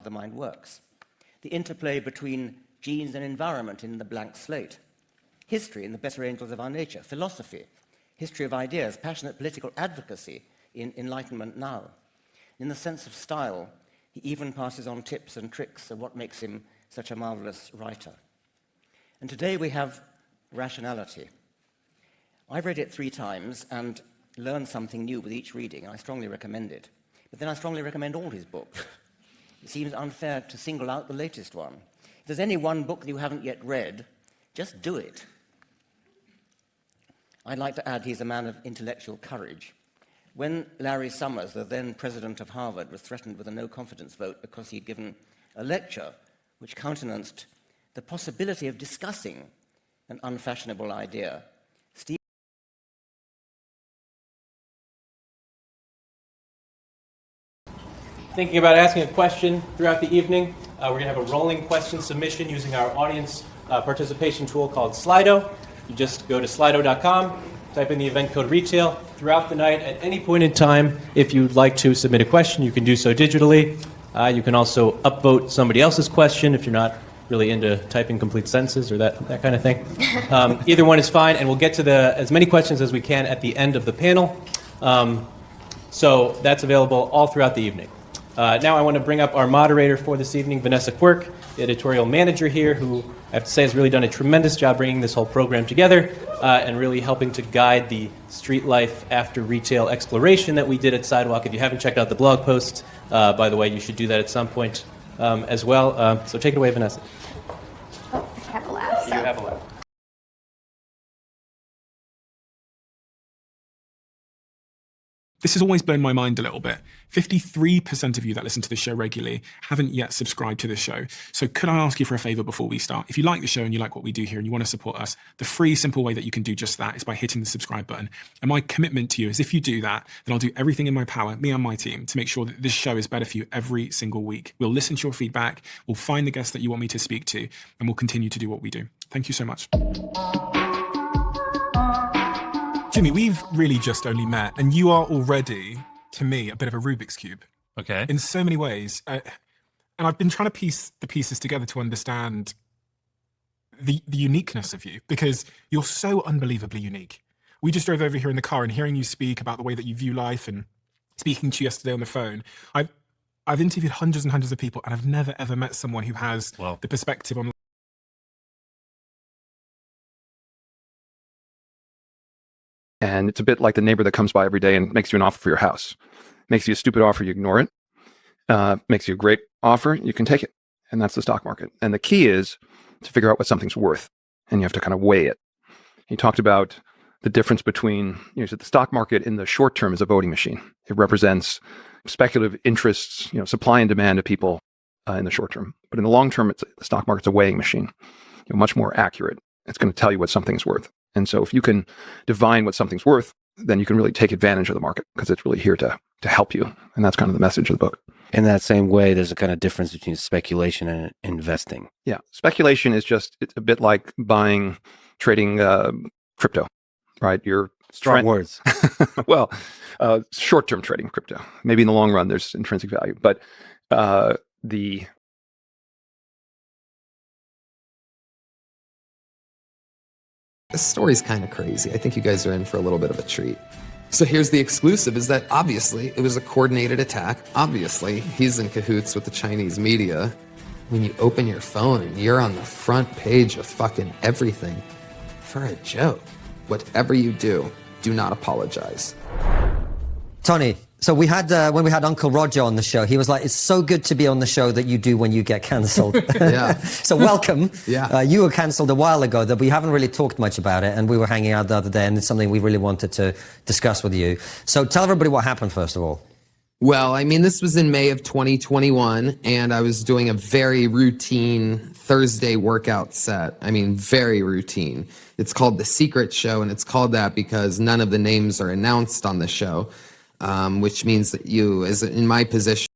the mind works, the interplay between genes and environment in The Blank Slate, history in The Better Angels of Our Nature, philosophy, history of ideas, passionate political advocacy in Enlightenment Now. In the sense of style, he even passes on tips and tricks of what makes him such a marvelous writer. And today we have Rationality. I've read it 3 times and learned something new with each reading, and I strongly recommend it. But then I strongly recommend all his books. It seems unfair to single out the latest one. If there's any one book that you haven't yet read, just do it. I'd like to add he's a man of intellectual courage. When Larry Summers, the then president of Harvard, was threatened with a no-confidence vote because he'd given a lecture which countenanced the possibility of discussing an unfashionable idea, Steve thinking about asking a question throughout the evening, we're going to have a rolling question submission using our audience participation tool called Slido. You just go to slido.com, type in the event code retail. Throughout the night, at any point in time, if you'd like to submit a question, you can do so digitally. You can also upvote somebody else's question if you're not really into typing complete sentences or that kind of thing. Either one is fine, and we'll get to as many questions as we can at the end of the panel. So that's available all throughout the evening. Now I want to bring up our moderator for this evening, Vanessa Quirk, the editorial manager here, who I have to say has really done a tremendous job bringing this whole program together and really helping to guide the street life after retail exploration that we did at Sidewalk. If you haven't checked out the blog post, by the way, you should do that at some point as well. So take it away, Vanessa. Oh, I have a laugh. You have a laugh. This has always blown my mind a little bit. 53% of you that listen to the show regularly haven't yet subscribed to the show. So could I ask you for a favor before we start? If you like the show and you like what we do here and you want to support us, the free, simple way that you can do just that is by hitting the subscribe button. And my commitment to you is if you do that, then I'll do everything in my power, me and my team, to make sure that this show is better for you every single week. We'll listen to your feedback, we'll find the guests that you want me to speak to, and we'll continue to do what we do. Thank you so much. Jimmy, we've really just only met, and you are already, to me, a bit of a Rubik's Cube. Okay. In so many ways. And I've been trying to piece the pieces together to understand the uniqueness of you, because you're so unbelievably unique. We just drove over here in the car, and hearing you speak about the way that you view life and speaking to you yesterday on the phone, I've interviewed hundreds and hundreds of people, and I've never, ever met someone who has the perspective on. And it's a bit like the neighbor that comes by every day and makes you an offer for your house. Makes you a stupid offer, you ignore it. Makes you a great offer, you can take it. And that's the stock market. And the key is to figure out what something's worth. And you have to kind of weigh it. He talked about the difference between, so the stock market in the short term is a voting machine. It represents speculative interests, supply and demand of people in the short term. But in the long term, the stock market's a weighing machine, much more accurate. It's going to tell you what something's worth. And so if you can divine what something's worth, then you can really take advantage of the market because it's really here to help you. And that's kind of the message of the book. In that same way, there's a kind of difference between speculation and investing. Yeah. Speculation is it's a bit like trading crypto, right? Strong words. Well, short-term trading crypto. Maybe in the long run, there's intrinsic value. But This story's kind of crazy. I think you guys are in for a little bit of a treat. So here's the exclusive, is that obviously it was a coordinated attack. Obviously, he's in cahoots with the Chinese media. When you open your phone and you're on the front page of fucking everything for a joke. Whatever you do, do not apologize. Tony, so we had when we had Uncle Roger on the show, he was like, it's so good to be on the show that you do when you get cancelled. Yeah. So welcome. Yeah. You were cancelled a while ago, but we haven't really talked much about it, and we were hanging out the other day, and it's something we really wanted to discuss with you. So tell everybody what happened, first of all. Well, I mean, this was in May of 2021, and I was doing a very routine Thursday workout set. I mean, very routine. It's called The Secret Show, and it's called that because none of the names are announced on the show. Which means that you, as in my position,